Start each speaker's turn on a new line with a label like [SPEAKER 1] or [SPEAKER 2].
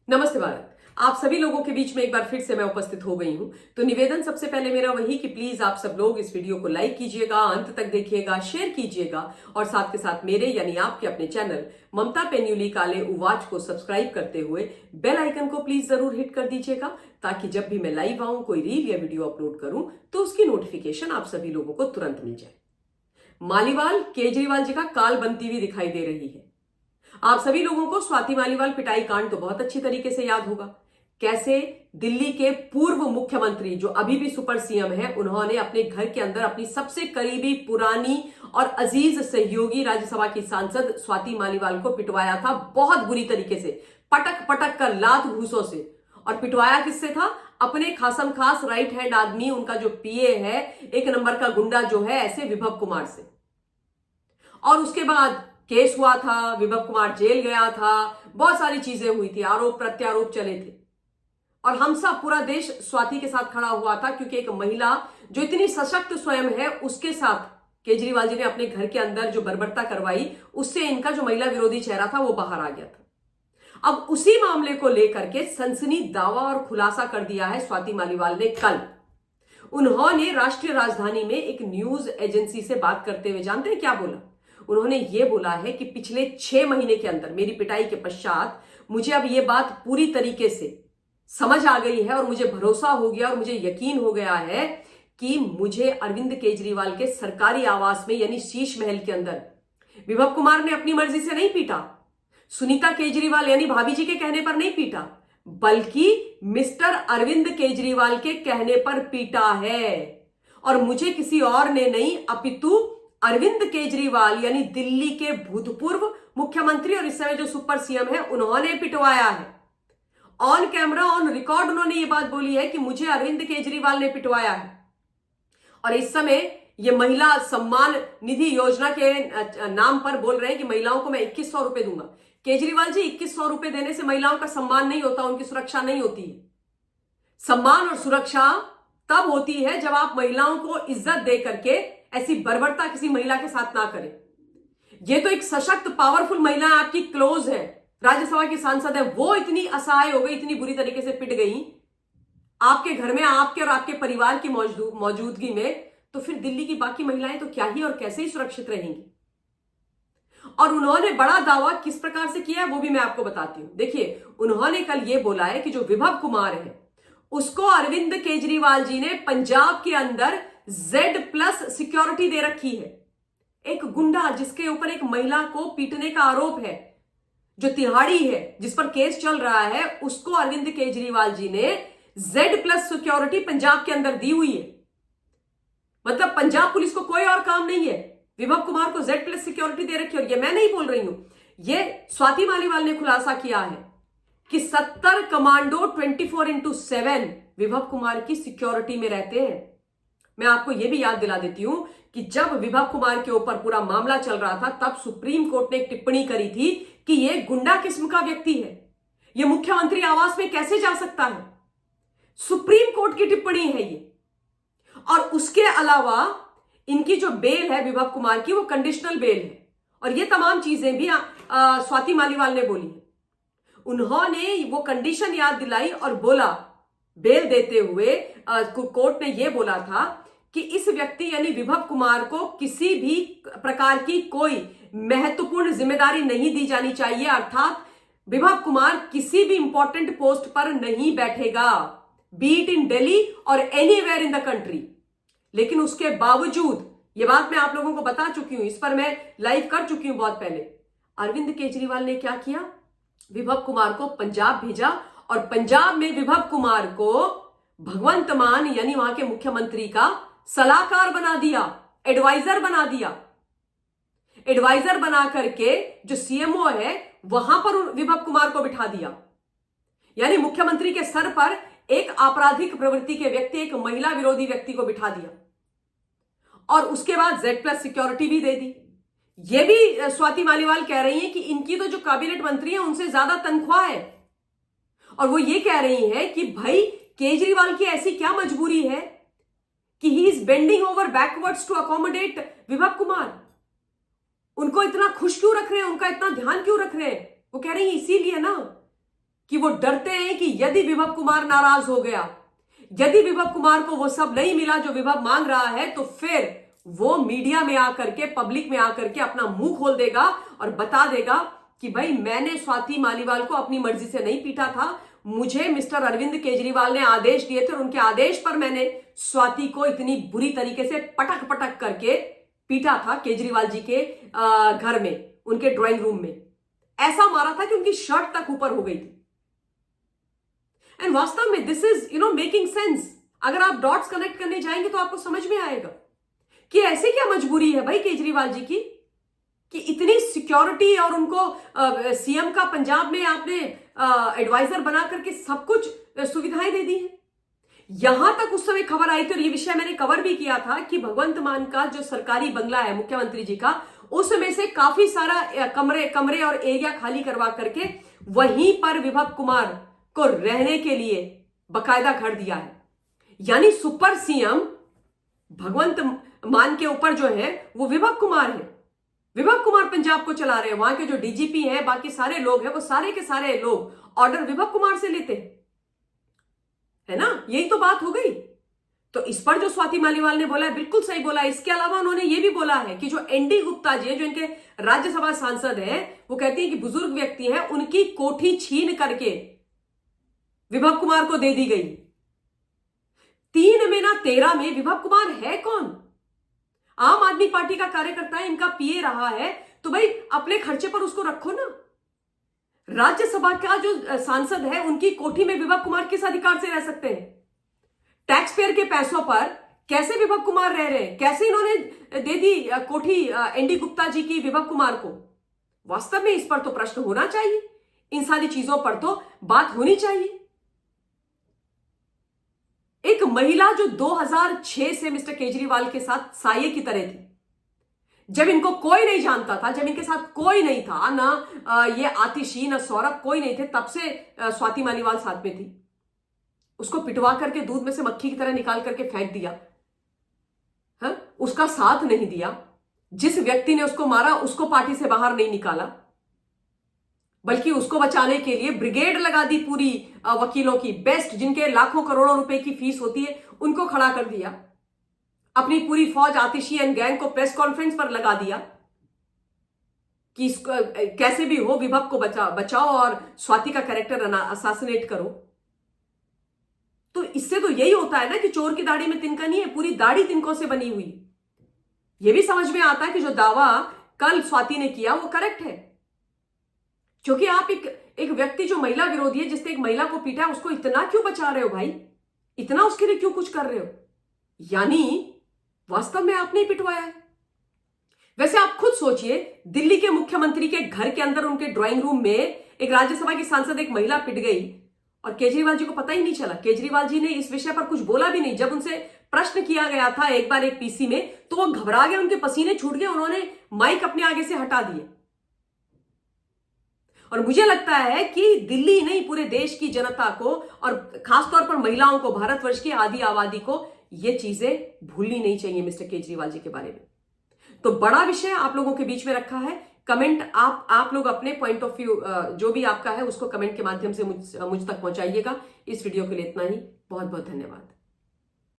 [SPEAKER 1] नमस्ते भारत। आप सभी लोगों के बीच में एक बार फिर से मैं उपस्थित हो गई हूं। तो निवेदन सबसे पहले मेरा वही कि प्लीज आप सब लोग इस वीडियो को लाइक कीजिएगा, अंत तक देखिएगा, शेयर कीजिएगा और साथ के साथ मेरे यानी आपके अपने चैनल ममता पेन्युली काले उवाच को सब्सक्राइब करते हुए बेल आइकन को प्लीज जरूर हिट कर दीजिएगा, ताकि जब भी मैं लाइव आऊं, कोई रील या वीडियो अपलोड करूं तो उसकी नोटिफिकेशन आप सभी लोगों को तुरंत मिल जाए। मालीवाल केजरीवाल जी का काल बनती हुई दिखाई दे रही है। आप सभी लोगों को स्वाति मालीवाल पिटाई कांड तो बहुत अच्छी तरीके से याद होगा। कैसे दिल्ली के पूर्व मुख्यमंत्री, जो अभी भी सुपर सीएम है, उन्होंने अपने घर के अंदर अपनी सबसे करीबी, पुरानी और अजीज सहयोगी राज्यसभा की सांसद स्वाति मालीवाल को पिटवाया था, बहुत बुरी तरीके से, पटक पटक कर, लात घूसों से। और पिटवाया किससे था? अपने खासम खास राइट हैंड आदमी, उनका जो पीए है, एक नंबर का गुंडा जो है, ऐसे विभव कुमार से। और उसके बाद केस हुआ था, विभव कुमार जेल गया था, बहुत सारी चीजें हुई थी, आरोप प्रत्यारोप चले थे। और हम सब, पूरा देश स्वाति के साथ खड़ा हुआ था, क्योंकि एक महिला जो इतनी सशक्त स्वयं है, उसके साथ केजरीवाल जी ने अपने घर के अंदर जो बर्बरता करवाई, उससे इनका जो महिला विरोधी चेहरा था वो बाहर आ गया था। अब उसी मामले को लेकर के सनसनी दावा और खुलासा कर दिया है स्वाति मालीवाल ने कल। उन्होंने राष्ट्रीय राजधानी में एक न्यूज एजेंसी से बात करते हुए, जानते हैं क्या बोला? उन्होंने ये बोला है कि पिछले 6 महीने के अंदर, मेरी पिटाई के पश्चात, मुझे अब ये बात पूरी तरीके से समझ आ गई है और मुझे भरोसा हो गया और मुझे यकीन हो गया है कि मुझे अरविंद केजरीवाल के सरकारी आवास में यानी शीश महल के अंदर विभव कुमार ने अपनी मर्जी से नहीं पीटा, सुनीता केजरीवाल यानी भाभी जी के कहने पर नहीं पीटा, बल्कि मिस्टर अरविंद केजरीवाल के कहने पर पीटा है। और मुझे किसी और ने नहीं, अपितु अरविंद केजरीवाल यानी दिल्ली के भूतपूर्व मुख्यमंत्री और इस समय जो सुपर सीएम है, उन्होंने पिटवाया है। ऑन कैमरा, ऑन रिकॉर्ड उन्होंने ये बात बोली है कि मुझे अरविंद केजरीवाल ने पिटवाया है। और इस समय ये महिला सम्मान निधि योजना के नाम पर बोल रहे हैं कि महिलाओं को मैं 2100 रुपए दूंगा। केजरीवाल जी, 2100 रुपए देने से महिलाओं का सम्मान नहीं होता, उनकी सुरक्षा नहीं होती है। सम्मान और सुरक्षा तब होती है जब आप महिलाओं को इज्जत दे करके ऐसी बर्बरता किसी महिला के साथ ना करें। ये तो एक सशक्त, पावरफुल महिला आपकी क्लोज है, राज्यसभा की सांसद है, वो इतनी असहाय हो गई, इतनी बुरी तरीके से पिट गई आपके घर में, आपके और आपके परिवार की मौजूदगी में, तो फिर दिल्ली की बाकी महिलाएं तो क्या ही और कैसे ही सुरक्षित रहेंगी। और उन्होंने बड़ा दावा किस प्रकार से किया है वो भी मैं आपको बताती हूं। देखिए, उन्होंने कल ये बोला है कि जो विभव कुमार है, उसको अरविंद केजरीवाल जी ने पंजाब के अंदर Z+ सिक्योरिटी दे रखी है। एक गुंडा जिसके ऊपर एक महिला को पीटने का आरोप है, जो तिहाड़ी है, जिस पर केस चल रहा है, उसको अरविंद केजरीवाल जी ने Z+ सिक्योरिटी पंजाब के अंदर दी हुई है। मतलब पंजाब पुलिस को कोई और काम नहीं है, विभव कुमार को Z+ सिक्योरिटी दे रखी है। और ये मैं नहीं बोल रही हूं, ये स्वाति मालीवाल ने खुलासा किया है कि 70 कमांडो 24x7 विभव कुमार की सिक्योरिटी में रहते हैं। मैं आपको यह भी याद दिला देती हूं कि जब विभव कुमार के ऊपर पूरा मामला चल रहा था, तब सुप्रीम कोर्ट ने एक टिप्पणी करी थी कि यह गुंडा किस्म का व्यक्ति है, यह मुख्यमंत्री आवास में कैसे जा सकता है। सुप्रीम कोर्ट की टिप्पणी है ये। और उसके अलावा इनकी जो बेल है विभव कुमार की, वो कंडीशनल बेल है। और ये तमाम चीजें भी स्वाति मालीवाल ने बोली है। उन्होंने वो कंडीशन याद दिलाई और बोला, बेल देते हुए कोर्ट ने यह बोला था कि इस व्यक्ति यानी विभव कुमार को किसी भी प्रकार की कोई महत्वपूर्ण जिम्मेदारी नहीं दी जानी चाहिए, अर्थात विभव कुमार किसी भी इंपॉर्टेंट पोस्ट पर नहीं बैठेगा, बी इट इन दिल्ली और एनीवेयर इन द कंट्री। लेकिन उसके बावजूद, यह बात मैं आप लोगों को बता चुकी हूं, इस पर मैं लाइव कर चुकी हूं बहुत पहले, अरविंद केजरीवाल ने क्या किया? विभव कुमार को पंजाब भेजा और पंजाब में विभव कुमार को भगवंत मान यानी वहां के मुख्यमंत्री का सलाहकार बना दिया, एडवाइजर बना दिया। एडवाइजर बना करके जो सीएमओ है वहां पर विभव कुमार को बिठा दिया। यानी मुख्यमंत्री के सर पर एक आपराधिक प्रवृत्ति के व्यक्ति, एक महिला विरोधी व्यक्ति को बिठा दिया। और उसके बाद Z+ सिक्योरिटी भी दे दी। यह भी स्वाति मालीवाल कह रही हैं कि इनकी तो जो कैबिनेट मंत्री हैं उनसे ज्यादा तनख्वाह है। और वो ये कह रही हैं कि भाई, केजरीवाल की ऐसी क्या मजबूरी है कि he is bending over backwards to accommodate Vibhav Kumar. उनको इतना खुश क्यों रख रहे हैं, उनका इतना ध्यान क्यों रख रहे हैं? वो कह रही है इसीलिए ना कि वो डरते हैं कि यदि विभव कुमार नाराज हो गया, यदि विभव कुमार को वो सब नहीं मिला जो विभव मांग रहा है, तो फिर वो मीडिया में आकर के, पब्लिक में आकर के अपना मुंह खोल देगा और बता देगा कि भाई मैंने स्वाति मालीवाल को अपनी मर्जी से नहीं पीटा था, मुझे मिस्टर अरविंद केजरीवाल ने आदेश दिए थे और उनके आदेश पर मैंने स्वाति को इतनी बुरी तरीके से पटक पटक करके पीटा था केजरीवाल जी के घर में, उनके ड्राइंग रूम में ऐसा मारा था कि उनकी शर्ट तक ऊपर हो गई थी। एंड वास्तव में दिस इज मेकिंग सेंस। अगर आप डॉट्स कनेक्ट करने जाएंगे तो आपको समझ में आएगा कि ऐसे क्या मजबूरी है भाई केजरीवाल जी की कि इतनी सिक्योरिटी और उनको सीएम का पंजाब में आपने एडवाइजर बना करके सब कुछ सुविधाएं दे दी हैं। यहां तक उस समय खबर आई थी और ये विषय मैंने कवर भी किया था कि भगवंत मान का जो सरकारी बंगला है मुख्यमंत्री जी का, उसमें से काफी सारा कमरे और एरिया खाली करवा करके वहीं पर विभव कुमार को रहने के लिए बकायदा घर दिया है। यानी सुपर सीएम भगवंत मान के ऊपर जो है वो विभव कुमार है। विभव कुमार पंजाब को चला रहे हैं, वहां के जो डीजीपी हैं, बाकी सारे लोग हैं, वो सारे के सारे लोग ऑर्डर विभव कुमार से लेते हैं, है ना। यही तो बात हो गई। तो इस पर जो स्वाति मालीवाल ने बोला है बिल्कुल सही बोला है। इसके अलावा उन्होंने ये भी बोला है कि जो एनडी गुप्ता जी है, जो इनके राज्यसभा सांसद हैं, वो कहती है कि बुजुर्ग व्यक्ति हैं, उनकी कोठी छीन करके विभव कुमार को दे दी गई। 3 में ना 13 में विभव कुमार है कौन? आम आदमी पार्टी का कार्यकर्ता है, इनका पीए रहा है, तो भाई अपने खर्चे पर उसको रखो ना। राज्यसभा का जो सांसद है, उनकी कोठी में विभव कुमार किस अधिकार से रह सकते हैं? टैक्स पेयर के पैसों पर कैसे विभव कुमार रह रहे हैं? कैसे इन्होंने दे दी कोठी एनडी गुप्ता जी की विभव कुमार को? वास्तव में इस पर तो प्रश्न होना चाहिए, इन सारी चीजों पर तो बात होनी चाहिए। एक महिला जो 2006 से मिस्टर केजरीवाल के साथ साये की तरह थी, जब इनको कोई नहीं जानता था, जब इनके साथ कोई नहीं था ना, ये आतिशी ना सौरभ, कोई नहीं थे, तब से स्वाति मालीवाल साथ में थी। उसको पिटवा करके दूध में से मक्खी की तरह निकाल करके फेंक दिया, हा? उसका साथ नहीं दिया। जिस व्यक्ति ने उसको मारा उसको पार्टी से बाहर नहीं निकाला, बल्कि उसको बचाने के लिए ब्रिगेड लगा दी पूरी वकीलों की, बेस्ट, जिनके लाखों करोड़ों रुपए की फीस होती है, उनको खड़ा कर दिया। अपनी पूरी फौज आतिशी एंड गैंग को प्रेस कॉन्फ्रेंस पर लगा दिया कि कैसे भी हो विभव को बचाओ और स्वाति का कैरेक्टर असासिनेट करो। तो इससे तो यही होता है ना कि चोर की दाढ़ी में तिनका नहीं है, पूरी दाढ़ी तिनकों से बनी हुई। यह भी समझ में आता है कि जो दावा कल स्वाति ने किया वो करेक्ट है, क्योंकि आप एक व्यक्ति जो महिला विरोधी है, जिसने एक महिला को पीटा, उसको इतना क्यों बचा रहे हो भाई? इतना उसके लिए क्यों कुछ कर रहे हो? यानी वास्तव में आपने पिटवाया है। वैसे आप खुद सोचिए, दिल्ली के मुख्यमंत्री के घर के अंदर उनके ड्राइंग रूम में एक राज्यसभा की सांसद, एक महिला पिट गई और केजरीवाल जी को पता ही नहीं चला। केजरीवाल जी ने इस विषय पर कुछ बोला भी नहीं। जब उनसे प्रश्न किया गया था एक बार एक पीसी में, तो वो घबरा गए, उनके पसीने छूट गए, उन्होंने माइक अपने आगे से हटा दिए। और मुझे लगता है कि दिल्ली नहीं, पूरे देश की जनता को और खासतौर पर महिलाओं को, भारतवर्ष की आधी आबादी को ये चीजें भूलनी नहीं चाहिए मिस्टर केजरीवाल जी के बारे में। तो बड़ा विषय आप लोगों के बीच में रखा है। कमेंट आप लोग अपने पॉइंट ऑफ व्यू जो भी आपका है उसको कमेंट के माध्यम से मुझ तक पहुंचाइएगा। इस वीडियो के लिए इतना ही। बहुत बहुत धन्यवाद।